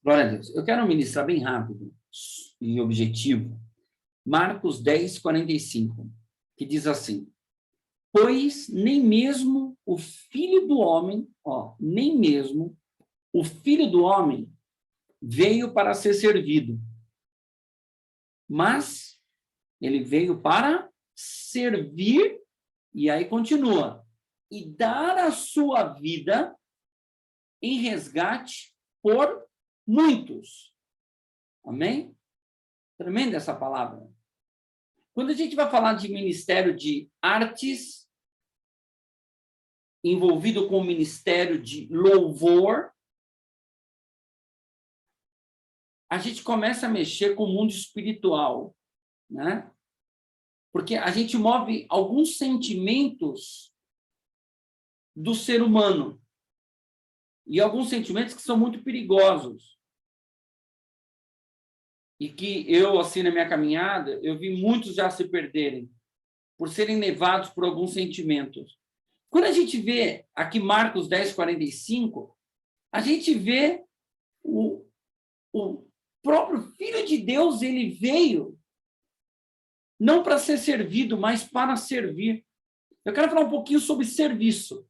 Glória a Deus. Eu quero ministrar bem rápido e objetivo. Marcos 10, 45, que diz assim: pois nem mesmo o Filho do Homem, nem mesmo o Filho do Homem veio para ser servido, mas ele veio para servir, e aí continua, e dar a sua vida em resgate por muitos. Amém? Tremenda essa palavra. Quando a gente vai falar de ministério de artes, envolvido com o ministério de louvor, a gente começa a mexer com o mundo espiritual, né? Porque a gente move alguns sentimentos do ser humano, e alguns sentimentos que são muito perigosos. E que eu, assim, na minha caminhada, eu vi muitos já se perderem, por serem levados por alguns sentimentos. Quando a gente vê aqui Marcos 10, 45, a gente vê o próprio Filho de Deus, ele veio não para ser servido, mas para servir. Eu quero falar um pouquinho sobre serviço,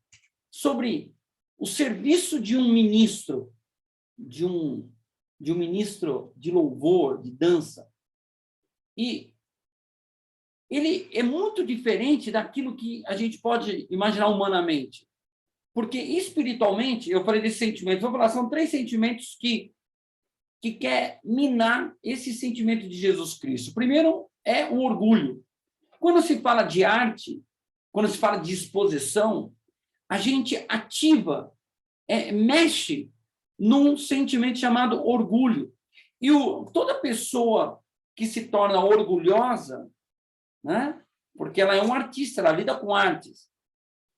sobre o serviço de um ministro, de um ministro de louvor, de dança. E ele é muito diferente daquilo que a gente pode imaginar humanamente. Porque espiritualmente, eu falei desses sentimentos, vou falar, são 3 sentimentos que quer minar esse sentimento de Jesus Cristo. Primeiro é o orgulho. Quando se fala de arte, quando se fala de exposição, a gente ativa, mexe num sentimento chamado orgulho. E toda pessoa que se torna orgulhosa, né? Porque ela é um artista, ela lida com artes.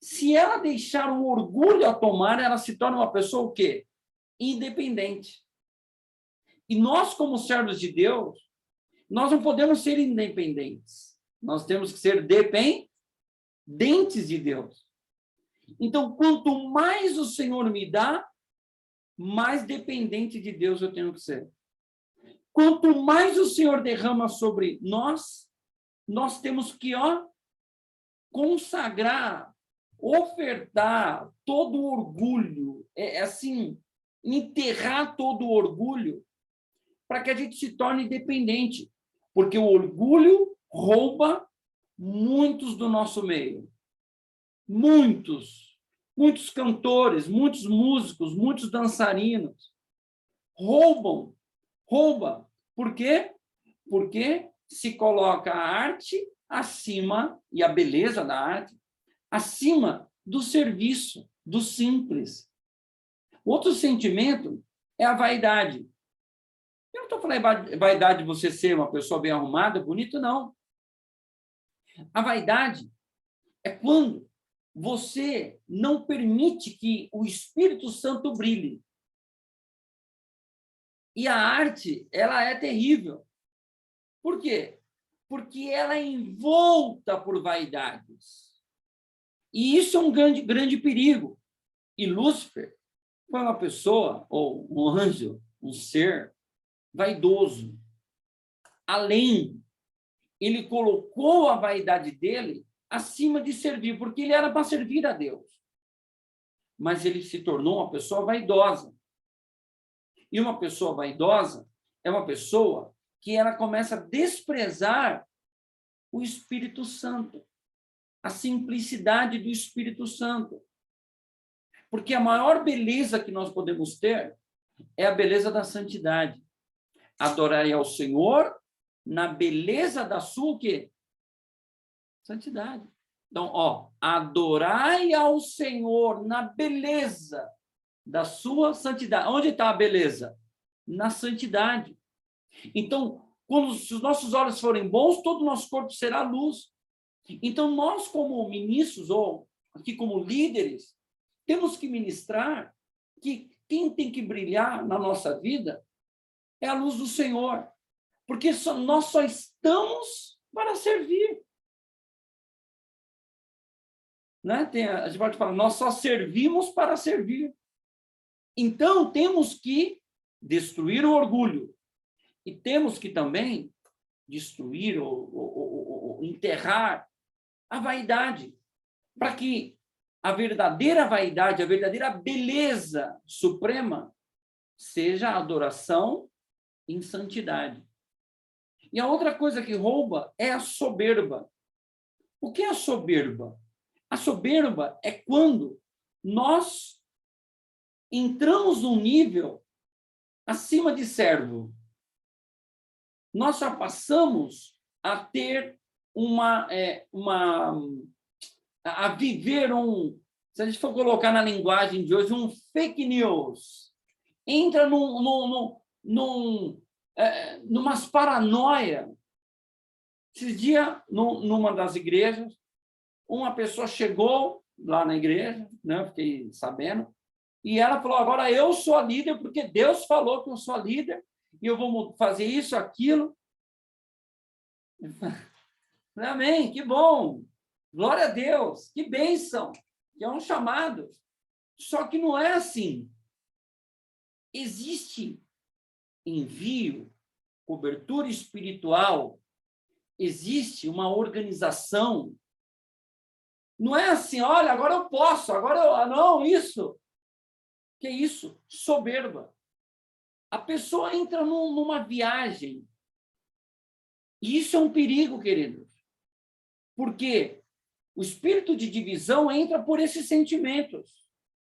Se ela deixar o orgulho a tomar, ela se torna uma pessoa o quê? Independente. E nós, como servos de Deus, nós não podemos ser independentes. Nós temos que ser dependentes de Deus. Então, quanto mais o Senhor me dá, mais dependente de Deus eu tenho que ser. Quanto mais o Senhor derrama sobre nós, nós temos que consagrar, ofertar todo o orgulho, assim, enterrar todo o orgulho, para que a gente se torne dependente, porque o orgulho rouba muitos do nosso meio. Muitos cantores, muitos músicos, muitos dançarinos rouba. Por quê? Porque se coloca a arte acima, e a beleza da arte, acima do serviço, do simples. Outro sentimento é a vaidade. Eu não estou falando vaidade de você ser uma pessoa bem arrumada, bonita, não. A vaidade é quando você não permite que o Espírito Santo brilhe. E a arte, ela é terrível. Por quê? Porque ela é envolta por vaidades. E isso é um grande perigo. E Lúcifer foi uma pessoa, ou um anjo, um ser vaidoso. Além, ele colocou a vaidade dele acima de servir, porque ele era para servir a Deus. Mas ele se tornou uma pessoa vaidosa. E uma pessoa vaidosa é uma pessoa que ela começa a desprezar o Espírito Santo, a simplicidade do Espírito Santo. Porque a maior beleza que nós podemos ter é a beleza da santidade. Adorai ao Senhor na beleza da sua o quê? Santidade. Então, adorai ao Senhor na beleza da sua santidade. Onde está a beleza? Na santidade. Então, se os nossos olhos forem bons, todo o nosso corpo será luz. Então, nós como ministros, ou aqui como líderes, temos que ministrar que quem tem que brilhar na nossa vida é a luz do Senhor. Porque nós só estamos para servir. Né? A gente pode falar, nós só servimos para servir. Então, temos que destruir o orgulho. E temos que também destruir ou enterrar a vaidade, para que a verdadeira vaidade, a verdadeira beleza suprema seja a adoração em santidade. E a outra coisa que rouba é a soberba. O que é a soberba? A soberba é quando nós entramos num nível acima de servo. Nós já passamos a ter a viver se a gente for colocar na linguagem de hoje, um fake news. Entra numas paranoia. Esses dias, numa das igrejas, uma pessoa chegou lá na igreja, né? Eu fiquei sabendo, e ela falou, agora eu sou a líder, porque Deus falou que eu sou a líder, e eu vou fazer isso, aquilo. Amém, que bom. Glória a Deus, que bênção. Que é um chamado. Só que não é assim. Existe envio, cobertura espiritual, existe uma organização. Não é assim, olha, agora eu posso, agora eu... Não, isso. Que é isso? Soberba. A pessoa entra numa viagem. E isso é um perigo, queridos. Porque o espírito de divisão entra por esses sentimentos.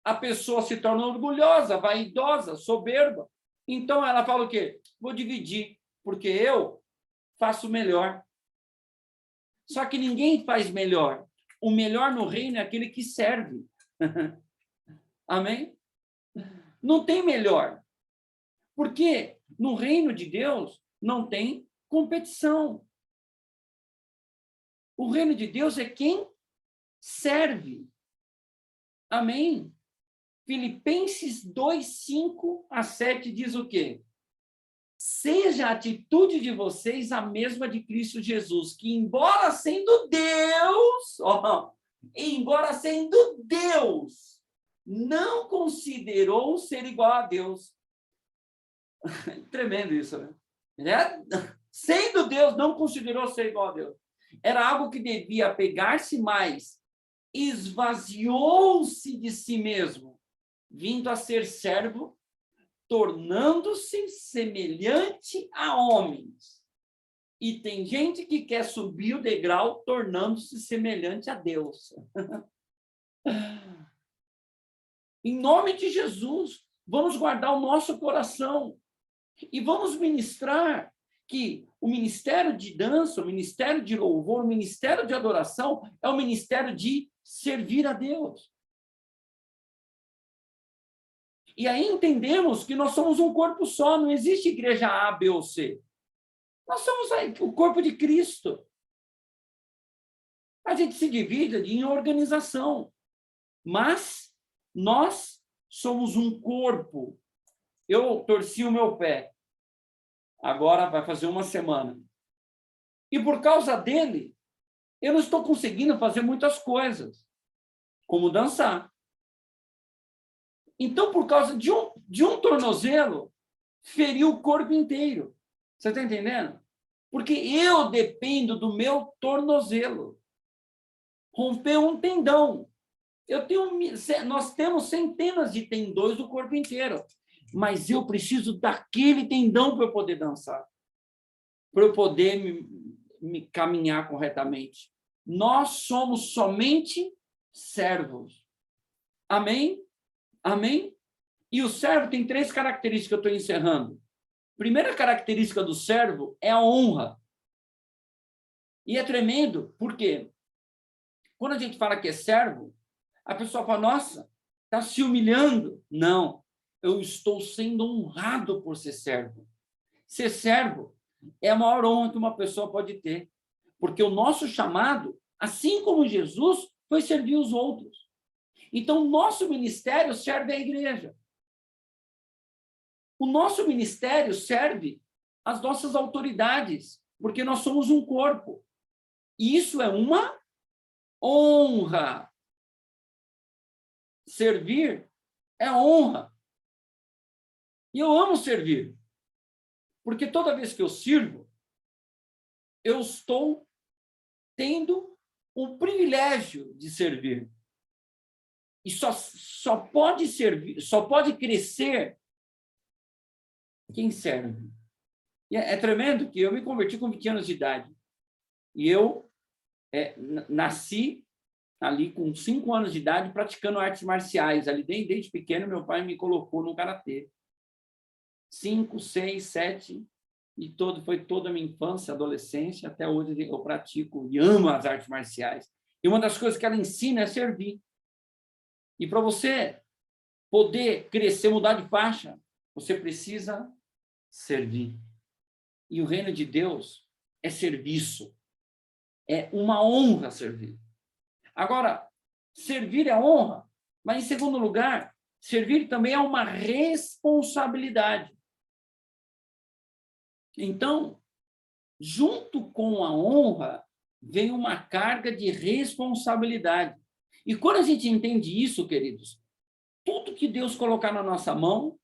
A pessoa se torna orgulhosa, vaidosa, soberba. Então, ela fala o quê? Vou dividir, porque eu faço melhor. Só que ninguém faz melhor. O melhor no reino é aquele que serve. Amém? Não tem melhor. Porque no reino de Deus não tem competição. O reino de Deus é quem serve. Amém? Filipenses 2, 5 a 7 diz o quê? Seja a atitude de vocês a mesma de Cristo Jesus, que embora sendo Deus, não considerou ser igual a Deus. Tremendo isso, né? Sendo Deus, não considerou ser igual a Deus. Era algo que devia apegar-se mais. Esvaziou-se de si mesmo, vindo a ser servo, tornando-se semelhante a homens. E tem gente que quer subir o degrau, tornando-se semelhante a Deus. Em nome de Jesus, vamos guardar o nosso coração e vamos ministrar que o ministério de dança, o ministério de louvor, o ministério de adoração é o ministério de servir a Deus. E aí entendemos que nós somos um corpo só, não existe igreja A, B ou C. Nós somos o corpo de Cristo. A gente se divide em organização, mas nós somos um corpo. Eu torci o meu pé. Agora vai fazer uma semana. E por causa dele, eu não estou conseguindo fazer muitas coisas, como dançar. Então, por causa de um tornozelo, feriu o corpo inteiro. Você está entendendo? Porque eu dependo do meu tornozelo. Rompeu um tendão. Nós temos centenas de tendões do corpo inteiro. Mas eu preciso daquele tendão para eu poder dançar. Para eu poder me caminhar corretamente. Nós somos somente servos. Amém? Amém? E o servo tem 3 características que eu estou encerrando. Primeira característica do servo é a honra. E é tremendo, por quê? Quando a gente fala que é servo, a pessoa fala, nossa, está se humilhando. Não, eu estou sendo honrado por ser servo. Ser servo é a maior honra que uma pessoa pode ter, porque o nosso chamado, assim como Jesus, foi servir os outros. Então, o nosso ministério serve à igreja. O nosso ministério serve às nossas autoridades, porque nós somos um corpo. E isso é uma honra. Servir é honra. E eu amo servir. Porque toda vez que eu sirvo, eu estou tendo o privilégio de servir. E só pode servir, só pode crescer quem serve. E é tremendo que eu me converti com 20 anos de idade. E eu nasci ali com 5 anos de idade praticando artes marciais. Ali desde pequeno, meu pai me colocou no karatê. 5, 6, 7, e foi toda a minha infância, adolescência, até hoje eu pratico e amo as artes marciais. E uma das coisas que ela ensina é servir. E para você poder crescer, mudar de faixa, você precisa servir. E o reino de Deus é serviço. É uma honra servir. Agora, servir é honra, mas, em segundo lugar, servir também é uma responsabilidade. Então, junto com a honra, vem uma carga de responsabilidade. E quando a gente entende isso, queridos, tudo que Deus colocar na nossa mão,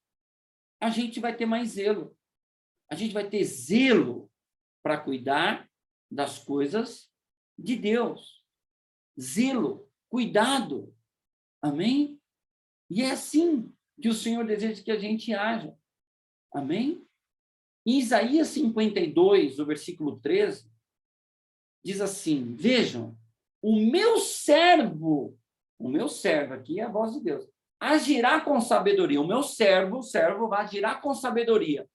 a gente vai ter mais zelo. A gente vai ter zelo para cuidar das coisas de Deus. Zelo, cuidado. Amém? E é assim que o Senhor deseja que a gente haja. Amém? Em Isaías 52, o versículo 13, diz assim: vejam, o meu servo aqui é a voz de Deus, agirá com sabedoria. O meu servo vai agirá com sabedoria.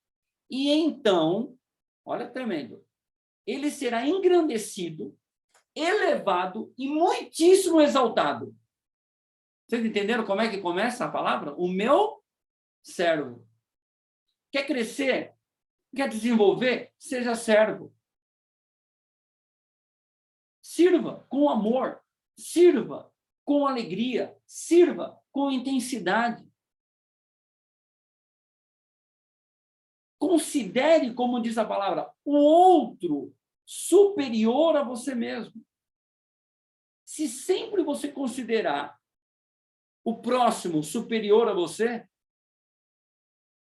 E então, olha, tremendo, ele será engrandecido, elevado e muitíssimo exaltado. Vocês entenderam como é que começa a palavra? O meu servo. Quer crescer? Quer desenvolver? Seja servo. Sirva com amor. Sirva com alegria. Sirva com intensidade. Considere, como diz a palavra, o outro superior a você mesmo. Se sempre você considerar o próximo superior a você,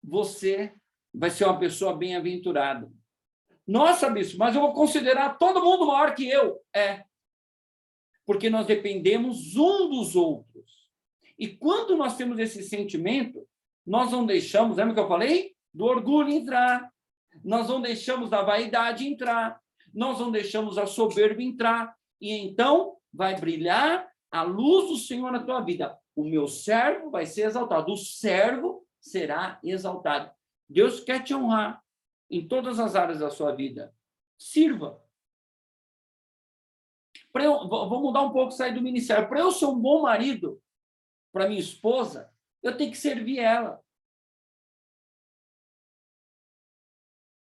você vai ser uma pessoa bem-aventurada. Nossa, bispo, mas eu vou considerar todo mundo maior que eu. Porque nós dependemos um dos outros. E quando nós temos esse sentimento, nós não deixamos, lembra que eu falei? Do orgulho entrar. Nós não deixamos da vaidade entrar. Nós não deixamos a soberba entrar. E então vai brilhar a luz do Senhor na tua vida. O meu servo vai ser exaltado. O servo será exaltado. Deus quer te honrar em todas as áreas da sua vida. Sirva. Vou mudar um pouco, sair do ministério. Para eu ser um bom marido para minha esposa, eu tenho que servir ela.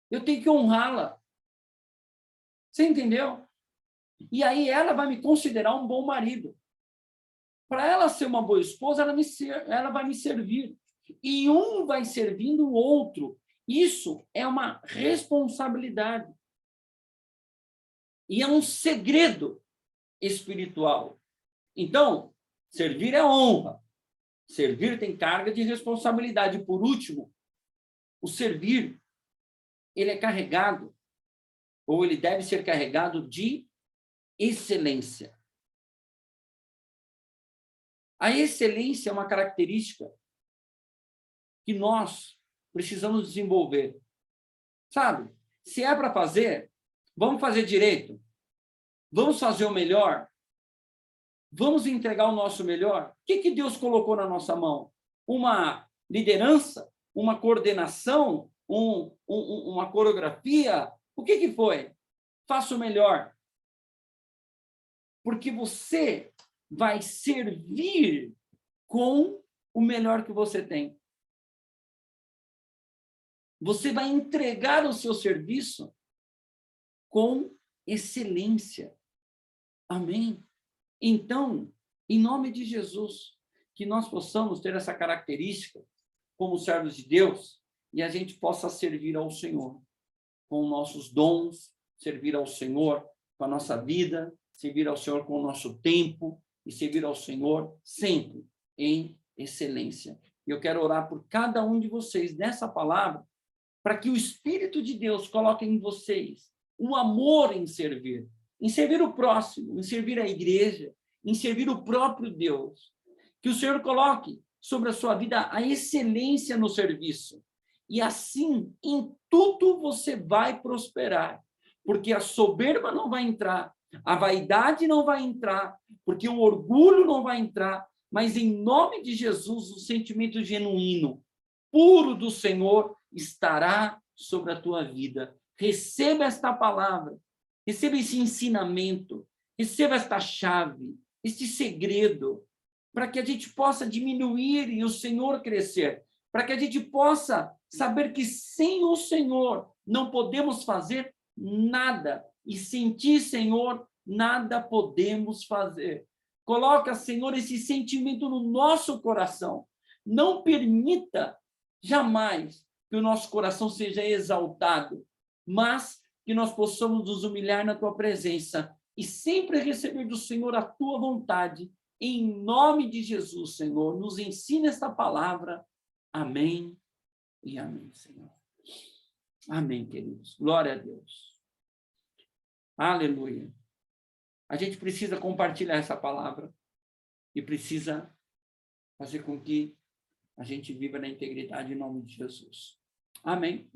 Eu tenho que honrá-la. Você entendeu? E aí ela vai me considerar um bom marido. Para ela ser uma boa esposa, ela vai me servir. E um vai servindo o outro. Isso é uma responsabilidade. E é um segredo espiritual. Então, servir é honra. Servir tem carga de responsabilidade. Por último, o servir, ele é carregado, ou ele deve ser carregado de excelência. A excelência é uma característica que nós precisamos desenvolver. Sabe? Se é para fazer, vamos fazer direito. Vamos fazer o melhor. Vamos entregar o nosso melhor. O que Deus colocou na nossa mão? Uma liderança? Uma coordenação? Uma coreografia? O que foi? Faça o melhor. Porque você vai servir com o melhor que você tem. Você vai entregar o seu serviço com excelência. Amém? Então, em nome de Jesus, que nós possamos ter essa característica como servos de Deus e a gente possa servir ao Senhor com nossos dons, servir ao Senhor com a nossa vida, servir ao Senhor com o nosso tempo e servir ao Senhor sempre em excelência. E eu quero orar por cada um de vocês nessa palavra, para que o Espírito de Deus coloque em vocês o amor em servir o próximo, em servir a igreja, em servir o próprio Deus. Que o Senhor coloque sobre a sua vida a excelência no serviço. E assim, em tudo você vai prosperar, porque a soberba não vai entrar, a vaidade não vai entrar, porque o orgulho não vai entrar, mas em nome de Jesus, o sentimento genuíno, puro do Senhor, estará sobre a tua vida. Receba esta palavra, receba esse ensinamento, receba esta chave, este segredo, para que a gente possa diminuir e o Senhor crescer, para que a gente possa saber que sem o Senhor não podemos fazer nada, e sem ti, Senhor, nada podemos fazer. Coloca, Senhor, esse sentimento no nosso coração. Não permita jamais que o nosso coração seja exaltado, mas que nós possamos nos humilhar na tua presença e sempre receber do Senhor a tua vontade. Em nome de Jesus, Senhor, nos ensina esta palavra. Amém e amém, Senhor. Amém, queridos. Glória a Deus. Aleluia. A gente precisa compartilhar essa palavra e precisa fazer com que a gente viva na integridade em nome de Jesus. Amém.